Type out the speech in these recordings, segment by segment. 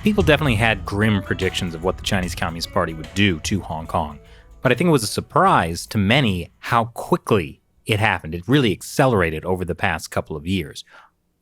People definitely had grim predictions of what the Chinese Communist Party would do to Hong Kong. But I think it was a surprise to many how quickly it happened. It really accelerated over the past couple of years.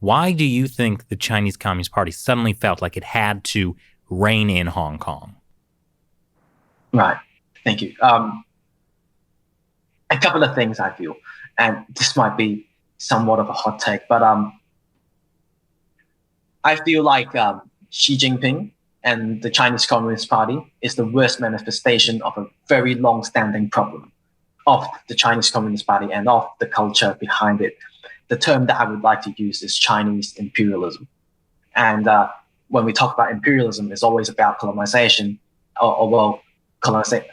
Why do you think the Chinese Communist Party suddenly felt like it had to rein in Hong Kong? Right. Thank you. A couple of things I feel, and this might be somewhat of a hot take, but I feel like Xi Jinping and the Chinese Communist Party is the worst manifestation of a very long-standing problem of the Chinese Communist Party and of the culture behind it. The term that I would like to use is Chinese imperialism. And when we talk about imperialism, it's always about colonization,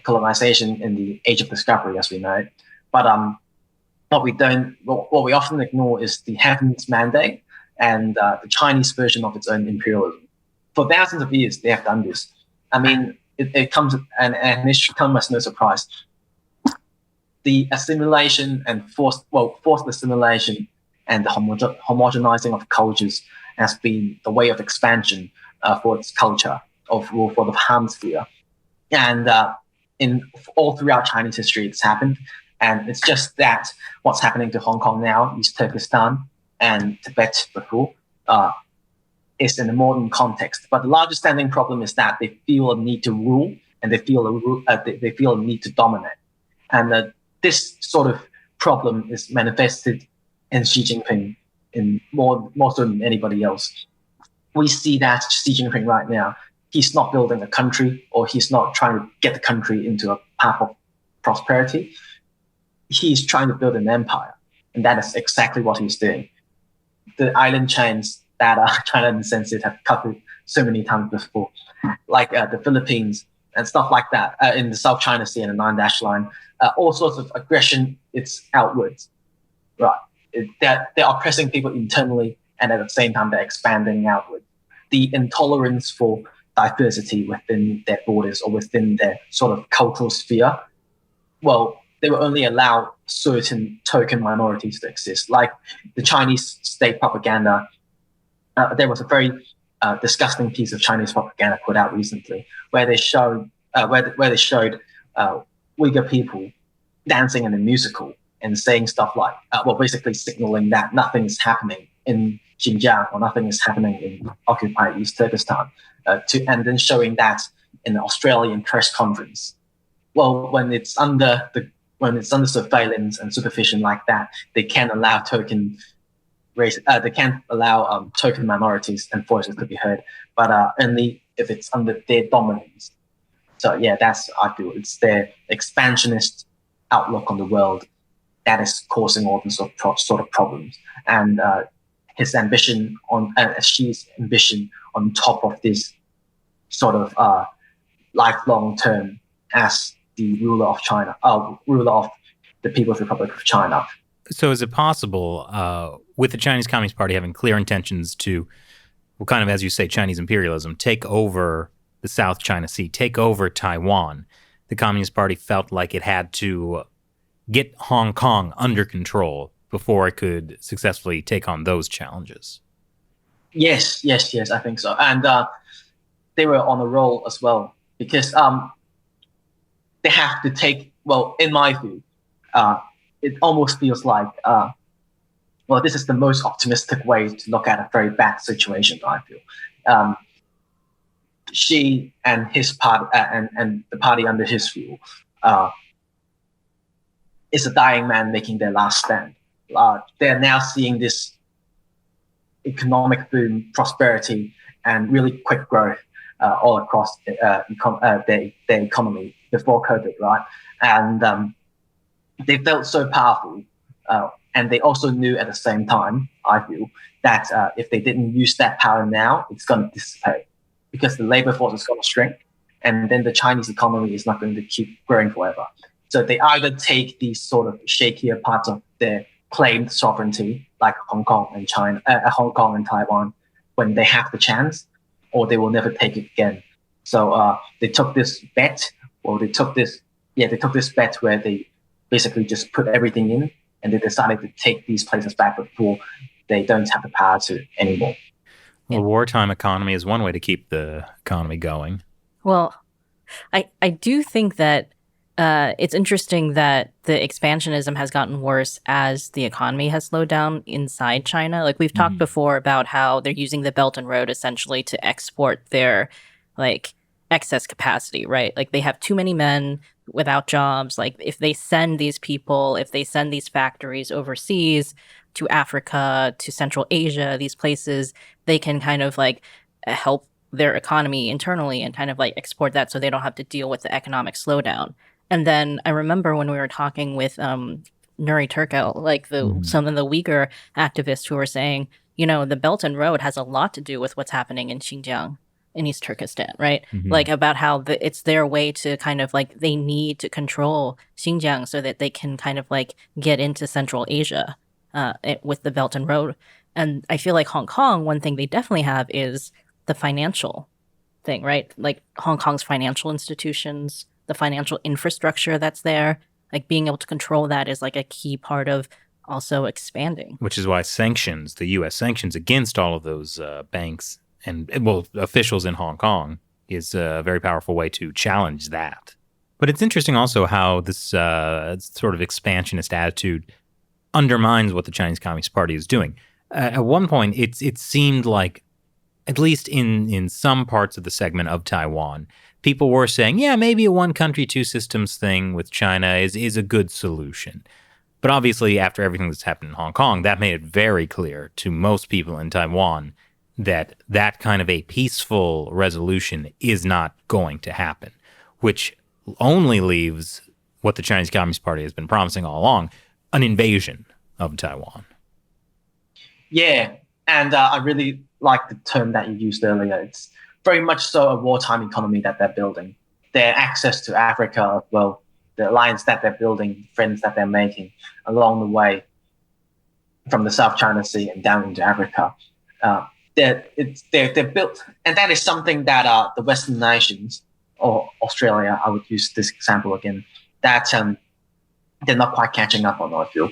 colonization in the age of discovery, as we know it. But what we often ignore is the heaven's mandate and the Chinese version of its own imperialism. For thousands of years, they have done this. I mean, it comes and it should come as no surprise. The assimilation and forced assimilation and the homogenizing of cultures has been the way of expansion for its culture for the hemisphere. And all throughout Chinese history, it's happened. And it's just that what's happening to Hong Kong now, East Turkestan and Tibet before, is in a modern context. But the larger standing problem is that they feel a need to rule and they feel a need to dominate. And this sort of problem is manifested in Xi Jinping in more so than anybody else. We see that Xi Jinping right now, he's not building a country, or he's not trying to get the country into a path of prosperity. He's trying to build an empire, and that is exactly what he's doing. The island chains that China and Censored have covered so many times before, like the Philippines and stuff like that, in the South China Sea and the Nine Dash Line, all sorts of aggression, it's outwards, right? They're oppressing people internally, and at the same time, they're expanding outward. The intolerance for diversity within their borders or within their sort of cultural sphere, well, they will only allow certain token minorities to exist. Like the Chinese state propaganda, there was a very disgusting piece of Chinese propaganda put out recently where they showed Uyghur people dancing in a musical and saying stuff like, basically signaling that nothing is happening in Xinjiang or nothing is happening in occupied East Turkestan, and then showing that in an Australian press conference. Well, when it's under surveillance and supervision like that, they can't allow token minorities and voices to be heard, but only if it's under their dominance. So yeah, I feel it's their expansionist outlook on the world that is causing all these sort of problems. And Xi's ambition on top of this sort of lifelong term as the ruler of China, ruler of the People's Republic of China. So is it possible, with the Chinese Communist Party having clear intentions to, well, kind of, as you say, Chinese imperialism, take over the South China Sea, take over Taiwan, the Communist Party felt like it had to get Hong Kong under control before it could successfully take on those challenges? Yes, I think so. And they were on a roll as well, because they have to take, well, in my view, it almost feels like, this is the most optimistic way to look at a very bad situation, I feel. Xi and his party, and the party under his rule, is a dying man making their last stand. They're now seeing this economic boom, prosperity, and really quick growth all across their economy before COVID, right? And they felt so powerful, and they also knew at the same time, I feel, that if they didn't use that power now, it's going to dissipate because the labor force is going to shrink, and then the Chinese economy is not going to keep growing forever. So they either take these sort of shakier parts of their claimed sovereignty, like Hong Kong and Taiwan, when they have the chance, or they will never take it again. So they took this bet, they took this bet where they basically just put everything in, and they decided to take these places back before they don't have the power to anymore. Well, a wartime economy is one way to keep the economy going. Well, I do think that it's interesting that the expansionism has gotten worse as the economy has slowed down inside China. Like we've talked before about how they're using the Belt and Road essentially to export their like excess capacity, right? Like they have too many men without jobs. Like if they send these people, if they send these factories overseas to Africa, to Central Asia, these places, they can kind of like help their economy internally and kind of like export that so they don't have to deal with the economic slowdown. And then I remember when we were talking with Nuri Turkel, like some of the Uyghur activists who were saying, you know, the Belt and Road has a lot to do with what's happening in Xinjiang, in East Turkestan, right? Like about how it's their way to kind of like they need to control Xinjiang so that they can kind of like get into Central Asia with the Belt and Road. And I feel like Hong Kong, one thing they definitely have is the financial thing, right? Like Hong Kong's financial institutions, the financial infrastructure that's there, like being able to control that is like a key part of also expanding. Which is why sanctions, the U.S. sanctions against all of those banks and, well, officials in Hong Kong is a very powerful way to challenge that. But it's interesting also how this sort of expansionist attitude undermines what the Chinese Communist Party is doing. At one point, it seemed like, at least in some parts of the segment of Taiwan, people were saying, yeah, maybe a one country, two systems thing with China is a good solution. But obviously, after everything that's happened in Hong Kong, that made it very clear to most people in Taiwan that that kind of a peaceful resolution is not going to happen, which only leaves what the Chinese Communist Party has been promising all along, an invasion of Taiwan. Yeah, and I really like the term that you used earlier. It's very much so a wartime economy that they're building. Their access to Africa, well, the alliance that they're building, friends that they're making along the way from the South China Sea and down into Africa. They're built, and that is something that the Western nations, or Australia, I would use this example again, that they're not quite catching up on, I feel.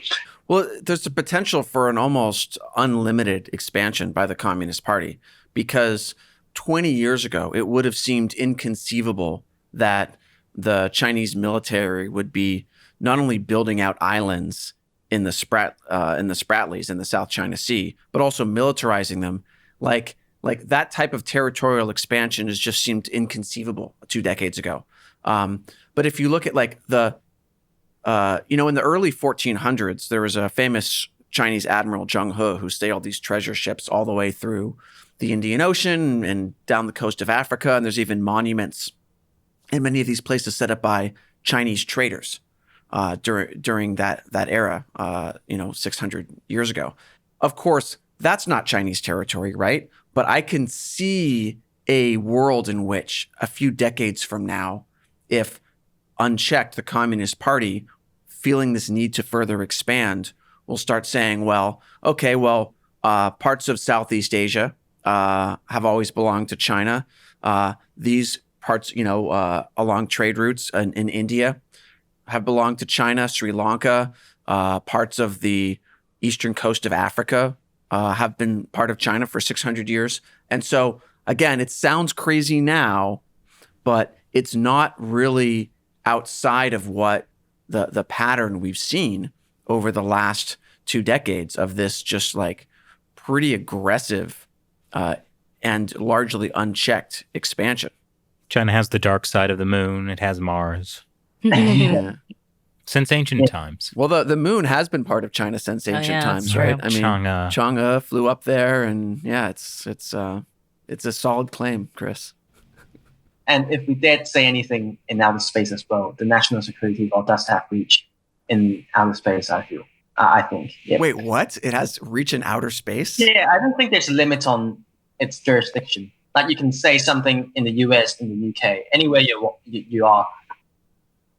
Well, there's the potential for an almost unlimited expansion by the Communist Party, because 20 years ago, it would have seemed inconceivable that the Chinese military would be not only building out islands in the Spratlys in the South China Sea, but also militarizing them. Like that type of territorial expansion has just seemed inconceivable 2 decades ago. But if you look at like in the early 1400s, there was a famous Chinese admiral, Zheng He, who sailed these treasure ships all the way through the Indian Ocean and down the coast of Africa. And there's even monuments in many of these places set up by Chinese traders during that era, 600 years ago. Of course, that's not Chinese territory, right? But I can see a world in which a few decades from now, if unchecked, the Communist Party, feeling this need to further expand, will start saying, parts of Southeast Asia have always belonged to China. These parts, along trade routes in India have belonged to China. Sri Lanka, parts of the eastern coast of Africa have been part of China for 600 years. And so, again, it sounds crazy now, but it's not really outside of what the pattern we've seen over the last 2 decades of this just like pretty aggressive and largely unchecked expansion. China has the dark side of the moon. It has Mars. Yeah. Since ancient times. Well, the moon has been part of China since ancient times, right? I mean, Chang'e flew up there, and yeah, it's a solid claim, Chris. And if we dare to say anything in outer space as well, the national security law does have reach in outer space, I feel. I think. Yeah. Wait, what? It has reach in outer space? Yeah, I don't think there's a limit on its jurisdiction. Like you can say something in the US, in the UK, anywhere you are,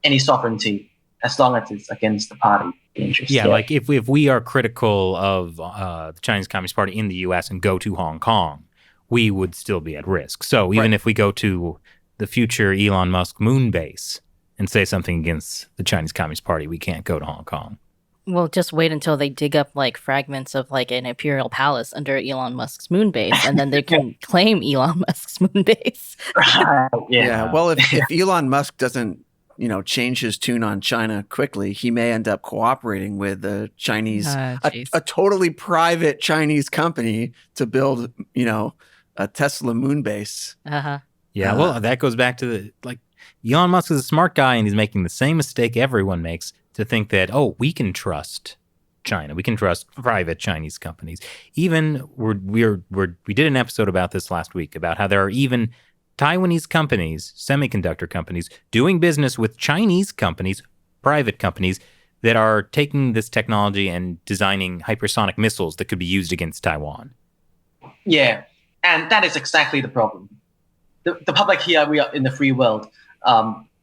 any sovereignty, as long as it's against the party interest. Yeah, like if we are critical of the Chinese Communist Party in the US and go to Hong Kong, we would still be at risk. So even if we go to the future Elon Musk moon base and say something against the Chinese Communist Party, we can't go to Hong Kong. Well, just wait until they dig up like fragments of like an imperial palace under Elon Musk's moon base, and then they can claim Elon Musk's moon base. Yeah. Well, if Elon Musk doesn't, change his tune on China quickly, he may end up cooperating with the Chinese, a totally private Chinese company to build, a Tesla moon base. Yeah. Well, that goes back to Elon Musk is a smart guy, and he's making the same mistake everyone makes to think that, we can trust China. We can trust private Chinese companies. Even we did an episode about this last week about how there are even Taiwanese companies, semiconductor companies, doing business with Chinese companies, private companies, that are taking this technology and designing hypersonic missiles that could be used against Taiwan. Yeah, and that is exactly the problem. The public here, we are in the free world.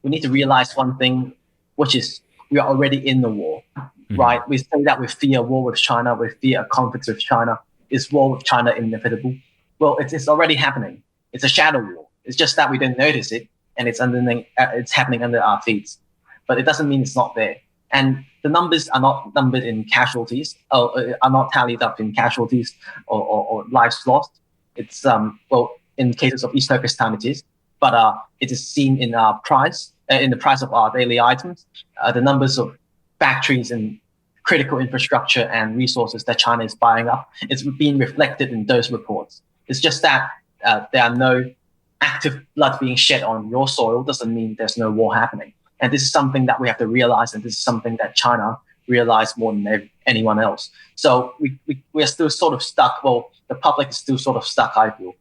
We need to realize one thing, which is we are already in the war, right? We say that we fear war with China, we fear a conflict with China. Is war with China inevitable? Well, it's already happening. It's a shadow war. It's just that we don't notice it, and it's happening under our feet. But it doesn't mean it's not there. And the numbers are not numbered in casualties, or are not tallied up in casualties or lives lost. It's in cases of East Turkestan it is, but it is seen in our price, in the price of our daily items. The numbers of factories and critical infrastructure and resources that China is buying up, it's being reflected in those reports. It's just that there are no active blood being shed on your soil doesn't mean there's no war happening. And this is something that we have to realize, and this is something that China realized more than anyone else. So we are still sort of stuck. Well, the public is still sort of stuck, I feel,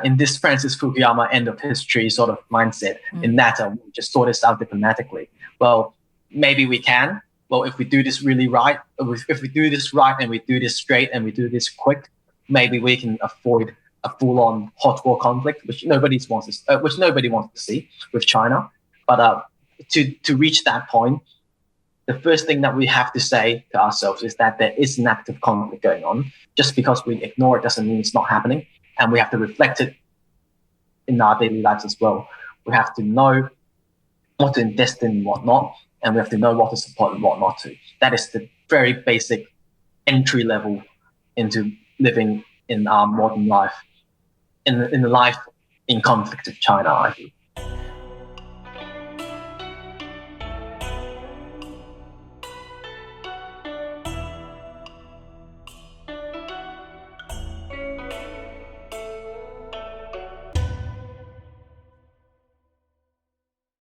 in this Francis Fukuyama end of history sort of mindset, in that we just sort this out diplomatically. Well, maybe we can. Well, if we do this really right, if we do this right and we do this straight and we do this quick, maybe we can avoid a full-on hot war conflict, which nobody wants to see with China. But to reach that point, the first thing that we have to say to ourselves is that there is an active conflict going on. Just because we ignore it doesn't mean it's not happening, and we have to reflect it in our daily lives as well. We have to know what to invest in and what not, and we have to know what to support and what not to. That is the very basic entry level into living in our modern life, in the life in conflict with China, I think.